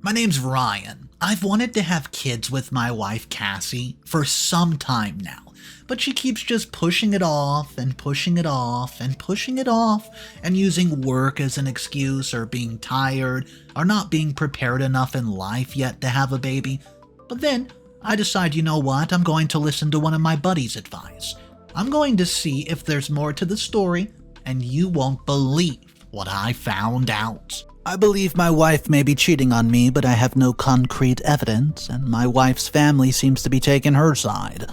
My name's Ryan. I've wanted to have kids with my wife Cassie for some time now, but she keeps just pushing it off and pushing it off and pushing it off and using work as an excuse or being tired or not being prepared enough in life yet to have a baby. But then I decide, you know what, I'm going to listen to one of my buddies' advice. I'm going to see if there's more to the story, and you won't believe what I found out. I believe my wife may be cheating on me, but I have no concrete evidence, and my wife's family seems to be taking her side.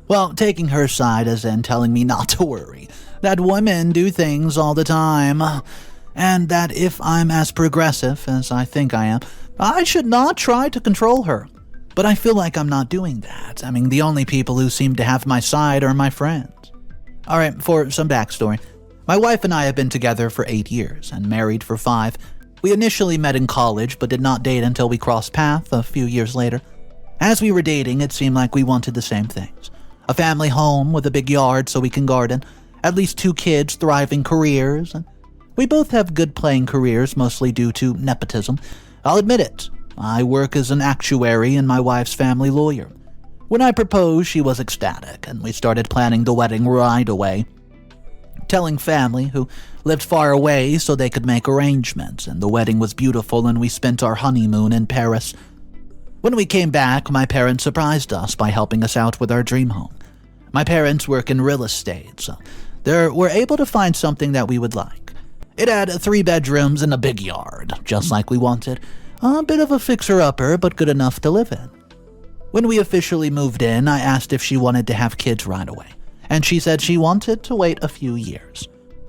Well, taking her side as in telling me not to worry, that women do things all the time, and that if I'm as progressive as I think I am, I should not try to control her. But I feel like I'm not doing that. I mean, the only people who seem to have my side are my friends. Alright, for some backstory. My wife and I have been together for 8 years and married for 5. We initially met in college, but did not date until we crossed paths a few years later. As we were dating, it seemed like we wanted the same things. A family home with a big yard so we can garden, at least 2 kids, thriving careers, and we both have good paying careers, mostly due to nepotism. I'll admit it. I work as an actuary and my wife's family lawyer. When I proposed, she was ecstatic, and we started planning the wedding right away, telling family who lived far away so they could make arrangements, and the wedding was beautiful and we spent our honeymoon in Paris. When we came back, my parents surprised us by helping us out with our dream home. My parents work in real estate, so they were able to find something that we would like. It had 3 bedrooms and a big yard, just like we wanted. A bit of a fixer-upper, but good enough to live in. When we officially moved in, I asked if she wanted to have kids right away, and she said she wanted to wait a few years.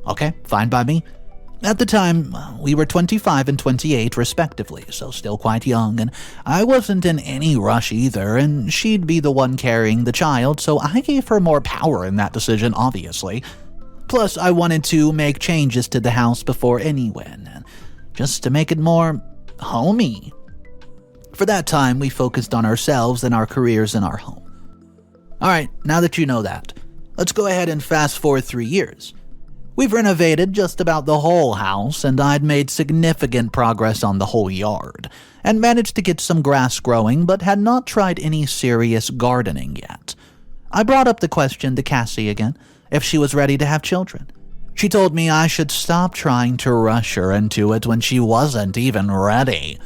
Okay, fine by me. At the time, we were 25 and 28 respectively, so still quite young, and I wasn't in any rush either, and she'd be the one carrying the child, so I gave her more power in that decision, obviously. Plus, I wanted to make changes to the house before anyone, just to make it more homey. For that time, we focused on ourselves and our careers in our home. Alright, now that you know that, let's go ahead and fast forward 3 years. We've renovated just about the whole house, and I'd made significant progress on the whole yard, and managed to get some grass growing, but had not tried any serious gardening yet. I brought up the question to Cassie again, if she was ready to have children. She told me I should stop trying to rush her into it when she wasn't even ready.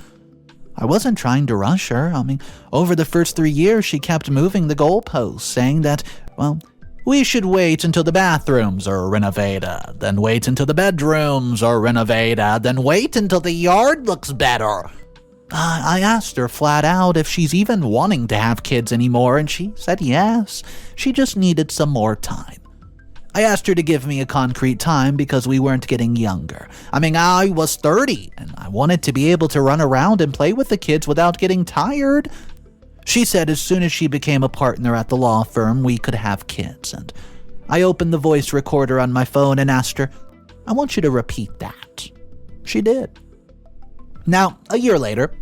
I wasn't trying to rush her. I mean, over the first 3 years, she kept moving the goalposts, saying that, well, we should wait until the bathrooms are renovated, then wait until the bedrooms are renovated, then wait until the yard looks better. I asked her flat out if she's even wanting to have kids anymore, and she said yes. She just needed some more time. I asked her to give me a concrete time because we weren't getting younger. I mean, I was 30, and I wanted to be able to run around and play with the kids without getting tired. She said as soon as she became a partner at the law firm, we could have kids, and I opened the voice recorder on my phone and asked her, I want you to repeat that. She did. Now, a year later,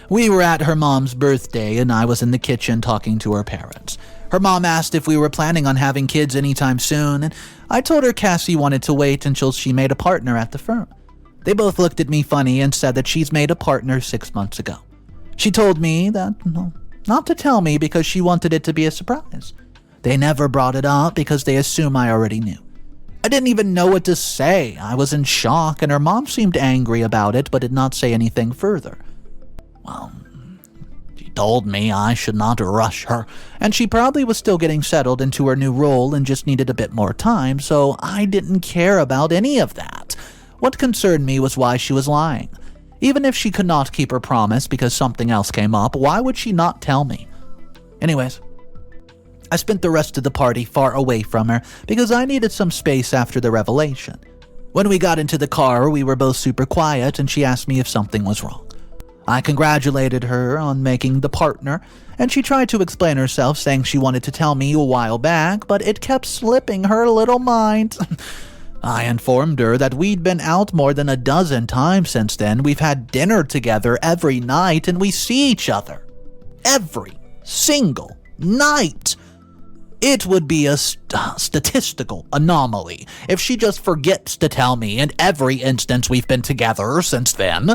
we were at her mom's birthday, and I was in the kitchen talking to her parents. Her mom asked if we were planning on having kids anytime soon, and I told her Cassie wanted to wait until she made a partner at the firm. They both looked at me funny and said that she's made a partner 6 months ago. She told me that, not to tell me because she wanted it to be a surprise. They never brought it up because they assume I already knew. I didn't even know what to say. I was in shock, and her mom seemed angry about it but did not say anything further. Well, she told me I should not rush her, and she probably was still getting settled into her new role and just needed a bit more time, so I didn't care about any of that. What concerned me was why she was lying. Even if she could not keep her promise because something else came up, why would she not tell me? Anyways, I spent the rest of the party far away from her because I needed some space after the revelation. When we got into the car, we were both super quiet, and she asked me if something was wrong. I congratulated her on making the partner, and she tried to explain herself, saying she wanted to tell me a while back, but it kept slipping her little mind. I informed her that we'd been out more than a dozen times since then. We've had dinner together every night, and we see each other every single night. It would be a statistical anomaly if she just forgets to tell me in every instance we've been together since then.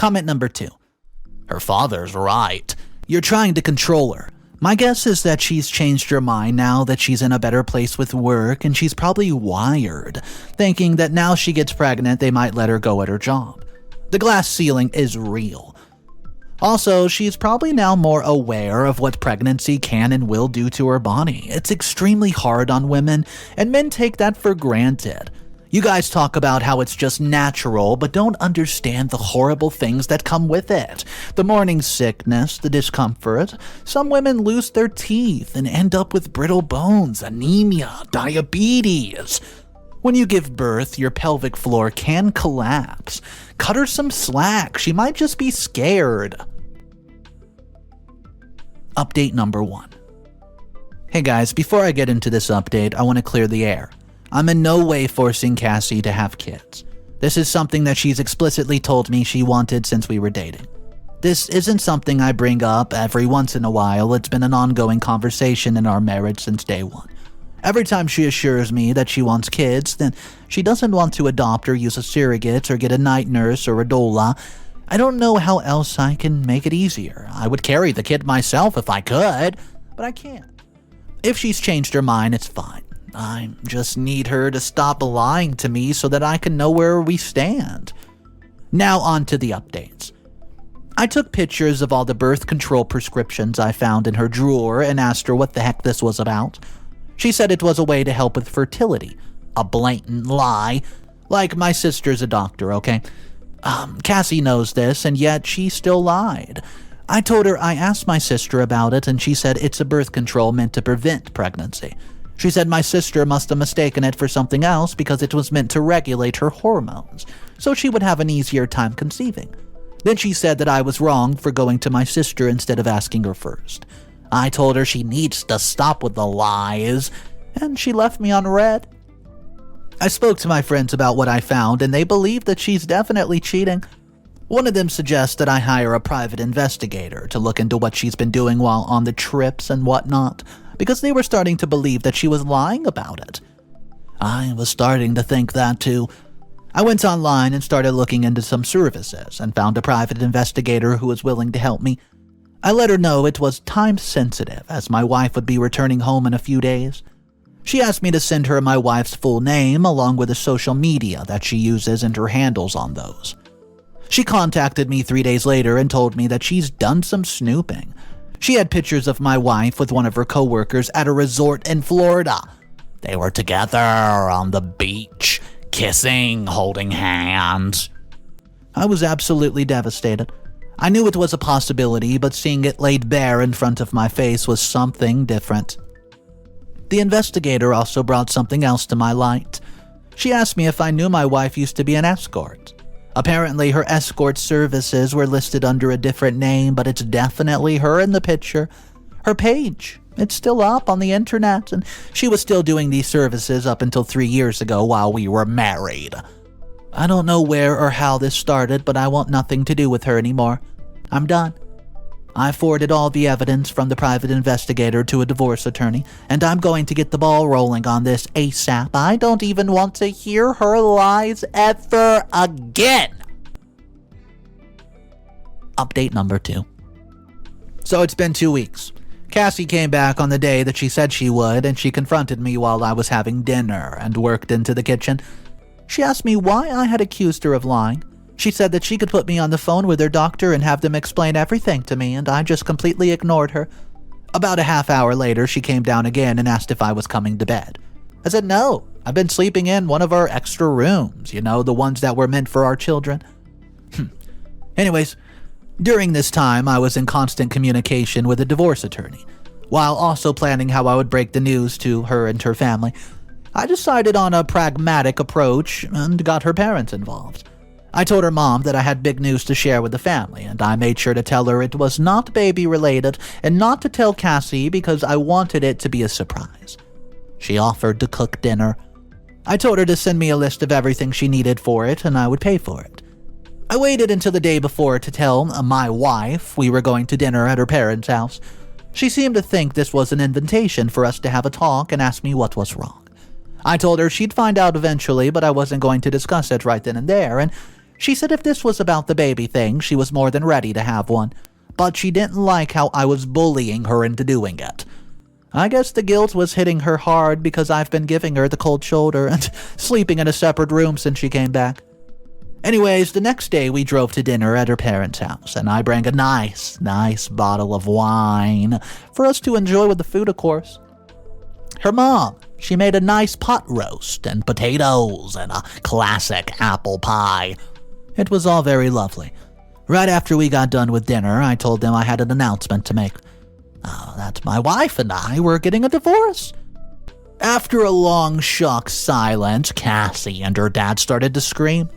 Comment number 2. Her father's right. You're trying to control her. My guess is that she's changed her mind now that she's in a better place with work, and she's probably wired, thinking that now she gets pregnant they might let her go at her job. The glass ceiling is real. Also, she's probably now more aware of what pregnancy can and will do to her body. It's extremely hard on women, and men take that for granted. You guys talk about how it's just natural, but don't understand the horrible things that come with it. The morning sickness, the discomfort. Some women lose their teeth and end up with brittle bones, anemia, diabetes. When you give birth, your pelvic floor can collapse. Cut her some slack. She might just be scared. Update number 1. Hey guys, before I get into this update, I want to clear the air. I'm in no way forcing Cassie to have kids. This is something that she's explicitly told me she wanted since we were dating. This isn't something I bring up every once in a while. It's been an ongoing conversation in our marriage since day one. Every time she assures me that she wants kids, then she doesn't want to adopt or use a surrogate or get a night nurse or a doula. I don't know how else I can make it easier. I would carry the kid myself if I could, but I can't. If she's changed her mind, it's fine. I just need her to stop lying to me so that I can know where we stand. Now on to the updates. I took pictures of all the birth control prescriptions I found in her drawer and asked her what the heck this was about. She said it was a way to help with fertility. A blatant lie. Like, my sister's a doctor, okay? Cassie knows this, and yet she still lied. I told her I asked my sister about it, and she said it's a birth control meant to prevent pregnancy. She said my sister must have mistaken it for something else because it was meant to regulate her hormones, so she would have an easier time conceiving. Then she said that I was wrong for going to my sister instead of asking her first. I told her she needs to stop with the lies, and she left me on red. I spoke to my friends about what I found, and they believe that she's definitely cheating. One of them suggests that I hire a private investigator to look into what she's been doing while on the trips and whatnot, because they were starting to believe that she was lying about it. I was starting to think that too. I went online and started looking into some services and found a private investigator who was willing to help me. I let her know it was time sensitive, as my wife would be returning home in a few days. She asked me to send her my wife's full name along with the social media that she uses and her handles on those. She contacted me 3 days later and told me that she's done some snooping. She had pictures of my wife with one of her coworkers at a resort in Florida. They were together on the beach, kissing, holding hands. I was absolutely devastated. I knew it was a possibility, but seeing it laid bare in front of my face was something different. The investigator also brought something else to my light. She asked me if I knew my wife used to be an escort. Apparently, her escort services were listed under a different name, but it's definitely her in the picture. Her page, it's still up on the internet, and she was still doing these services up until 3 years ago while we were married. I don't know where or how this started, but I want nothing to do with her anymore. I'm done. I forwarded all the evidence from the private investigator to a divorce attorney, and I'm going to get the ball rolling on this ASAP. I don't even want to hear her lies ever again. Update number 2. So it's been 2 weeks. Cassie came back on the day that she said she would, and she confronted me while I was having dinner and worked into the kitchen. She asked me why I had accused her of lying. She said that she could put me on the phone with her doctor and have them explain everything to me, and I just completely ignored her. About a half hour later, she came down again and asked if I was coming to bed. I said no, I've been sleeping in one of our extra rooms, the ones that were meant for our children. Anyways, during this time, I was in constant communication with a divorce attorney, while also planning how I would break the news to her and her family. I decided on a pragmatic approach and got her parents involved. I told her mom that I had big news to share with the family, and I made sure to tell her it was not baby-related and not to tell Cassie because I wanted it to be a surprise. She offered to cook dinner. I told her to send me a list of everything she needed for it, and I would pay for it. I waited until the day before to tell my wife we were going to dinner at her parents' house. She seemed to think this was an invitation for us to have a talk and asked me what was wrong. I told her she'd find out eventually, but I wasn't going to discuss it right then and there, and She said if this was about the baby thing, she was more than ready to have one, but she didn't like how I was bullying her into doing it. I guess the guilt was hitting her hard because I've been giving her the cold shoulder and sleeping in a separate room since she came back. Anyways, the next day we drove to dinner at her parents' house, and I brought a nice bottle of wine for us to enjoy with the food, of course. Her mom, she made a nice pot roast and potatoes and a classic apple pie. It was all very lovely. Right after we got done with dinner, I told them I had an announcement to make. That my wife and I were getting a divorce. After a long, shocked silence, Cassie and her dad started to scream,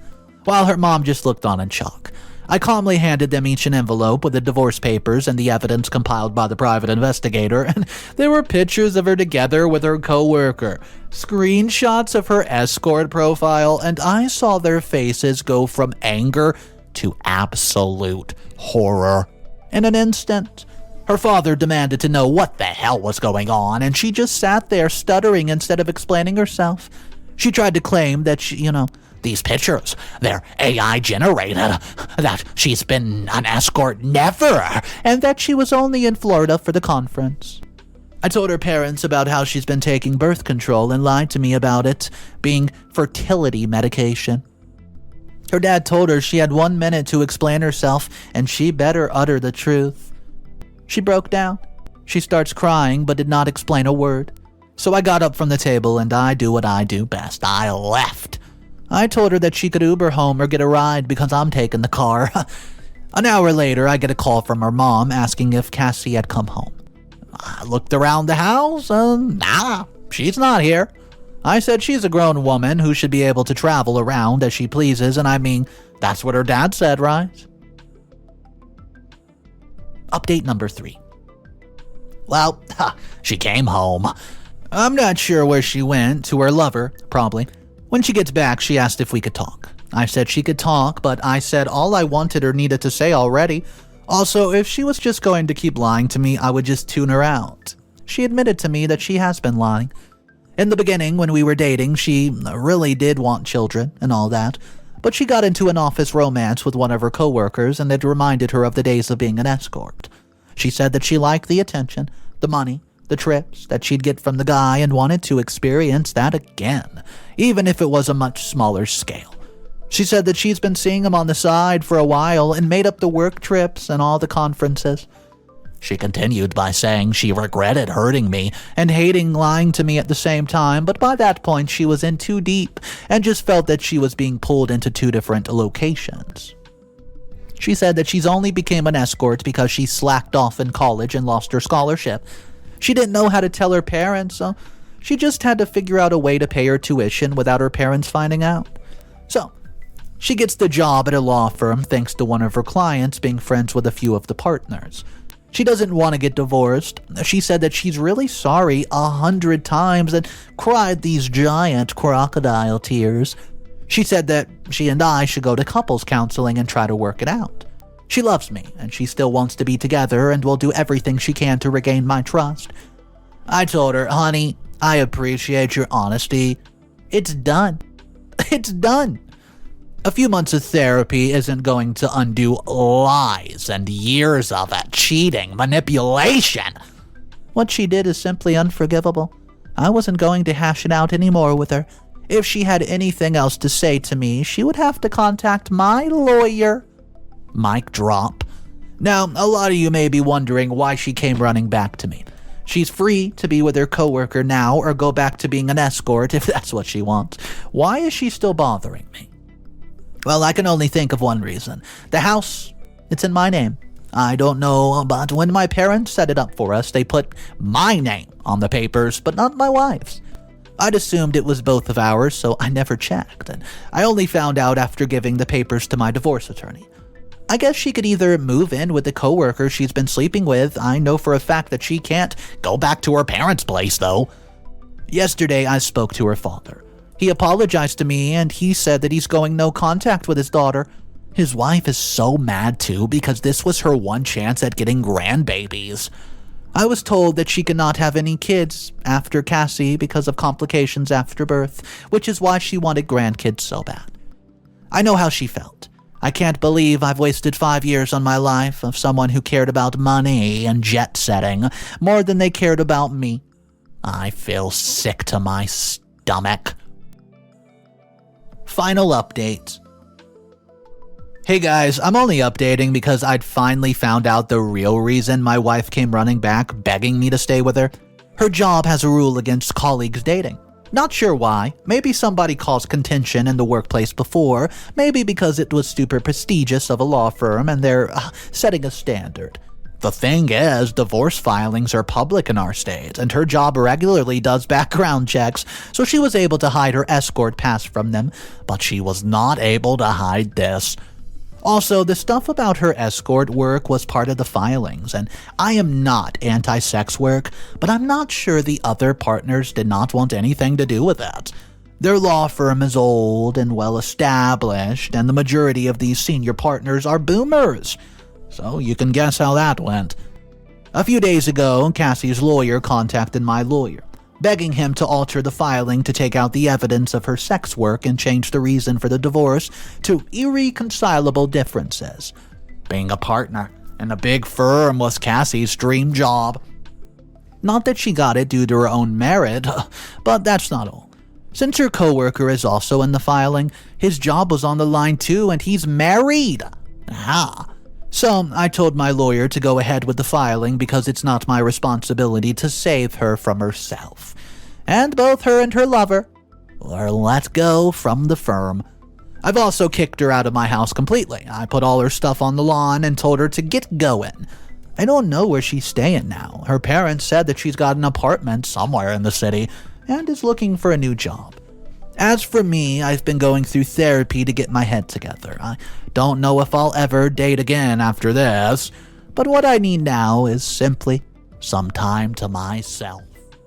while her mom just looked on in shock. I calmly handed them each an envelope with the divorce papers and the evidence compiled by the private investigator, and there were pictures of her together with her co-worker, screenshots of her escort profile, and I saw their faces go from anger to absolute horror in an instant. Her father demanded to know what the hell was going on, and she just sat there stuttering instead of explaining herself. She tried to claim that these pictures, they're AI generated, that she's been an escort never, and that she was only in Florida for the conference. I told her parents about how she's been taking birth control and lied to me about it being fertility medication. Her dad told her she had 1 minute to explain herself, and she better utter the truth. She broke down. She starts crying, but did not explain a word. So I got up from the table, and I do what I do best. I left. I told her that she could Uber home or get a ride because I'm taking the car. An hour later, I get a call from her mom asking if Cassie had come home. I looked around the house, nah, she's not here. I said she's a grown woman who should be able to travel around as she pleases, and I mean, that's what her dad said, right? Update number 3. Well, she came home. I'm not sure where she went, to her lover, probably. When she gets back, she asked if we could talk. I said she could talk, but I said all I wanted or needed to say already. Also, if she was just going to keep lying to me, I would just tune her out. She admitted to me that she has been lying. In the beginning, when we were dating, she really did want children and all that, but she got into an office romance with one of her coworkers, and it reminded her of the days of being an escort. She said that she liked the attention, the money, the trips that she'd get from the guy, and wanted to experience that again, even if it was a much smaller scale. She said that she's been seeing him on the side for a while and made up the work trips and all the conferences. She continued by saying she regretted hurting me and hating lying to me at the same time, but by that point she was in too deep and just felt that she was being pulled into 2 different locations. She said that she's only became an escort because she slacked off in college and lost her scholarship. She didn't know how to tell her parents, so she just had to figure out a way to pay her tuition without her parents finding out. So, she gets the job at a law firm thanks to one of her clients being friends with a few of the partners. She doesn't want to get divorced. She said that she's really sorry 100 times and cried these giant crocodile tears. She said that she and I should go to couples counseling and try to work it out. She loves me, and she still wants to be together and will do everything she can to regain my trust. I told her, honey, I appreciate your honesty. It's done. It's done. A few months of therapy isn't going to undo lies and years of it, cheating, manipulation. What she did is simply unforgivable. I wasn't going to hash it out anymore with her. If she had anything else to say to me, she would have to contact my lawyer. Mic drop. Now, a lot of you may be wondering why she came running back to me. She's free to be with her coworker now or go back to being an escort if that's what she wants. Why is she still bothering me? Well, I can only think of one reason. The house, it's in my name. I don't know, but when my parents set it up for us, they put my name on the papers, but not my wife's. I'd assumed it was both of ours, so I never checked, and I only found out after giving the papers to my divorce attorney. I guess she could either move in with the coworker she's been sleeping with. I know for a fact that she can't go back to her parents' place, though. Yesterday, I spoke to her father. He apologized to me, and he said that he's going no contact with his daughter. His wife is so mad, too, because this was her one chance at getting grandbabies. I was told that she cannot have any kids after Cassie because of complications after birth, which is why she wanted grandkids so bad. I know how she felt. I can't believe I've wasted 5 years on my life of someone who cared about money and jet setting more than they cared about me. I feel sick to my stomach. Final update. Hey guys, I'm only updating because I'd finally found out the real reason my wife came running back begging me to stay with her. Her job has a rule against colleagues dating. Not sure why. Maybe somebody caused contention in the workplace before. Maybe because it was super prestigious of a law firm and they're setting a standard. The thing is, divorce filings are public in our state, and her job regularly does background checks, so she was able to hide her escort pass from them, but she was not able to hide this. Also, the stuff about her escort work was part of the filings, and I am not anti-sex work, but I'm not sure the other partners did not want anything to do with that. Their law firm is old and well-established, and the majority of these senior partners are boomers. So you can guess how that went. A few days ago, Cassie's lawyer contacted my lawyer, begging him to alter the filing to take out the evidence of her sex work and change the reason for the divorce to irreconcilable differences. Being a partner in a big firm was Cassie's dream job. Not that she got it due to her own merit, but that's not all. Since her coworker is also in the filing, his job was on the line too, and he's married. So I told my lawyer to go ahead with the filing because it's not my responsibility to save her from herself. And both her and her lover were let go from the firm. I've also kicked her out of my house completely. I put all her stuff on the lawn and told her to get going. I don't know where she's staying now. Her parents said that she's got an apartment somewhere in the city and is looking for a new job. As for me, I've been going through therapy to get my head together. I don't know if I'll ever date again after this, but what I need now is simply some time to myself.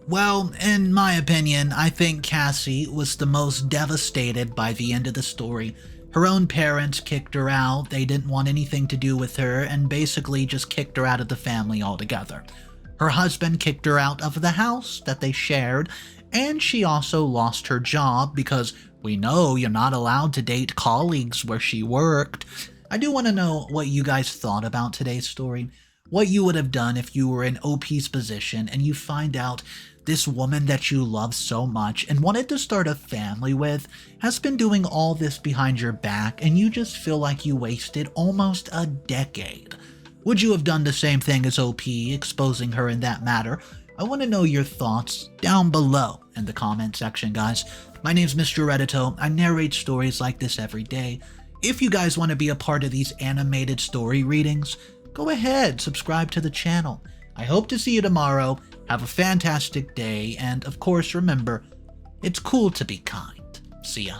Well, in my opinion, I think Cassie was the most devastated by the end of the story. Her own parents kicked her out, they didn't want anything to do with her, and basically just kicked her out of the family altogether. Her husband kicked her out of the house that they shared, and she also lost her job because we know you're not allowed to date colleagues where she worked. I do want to know what you guys thought about today's story. What you would have done if you were in OP's position and you find out this woman that you love so much and wanted to start a family with has been doing all this behind your back and you just feel like you wasted almost a decade. Would you have done the same thing as OP, exposing her in that matter? I want to know your thoughts down below in the comment section, guys. My name's Mr. Reddito. I narrate stories like this every day. If you guys want to be a part of these animated story readings, go ahead, subscribe to the channel. I hope to see you tomorrow. Have a fantastic day, and of course, remember, it's cool to be kind. See ya.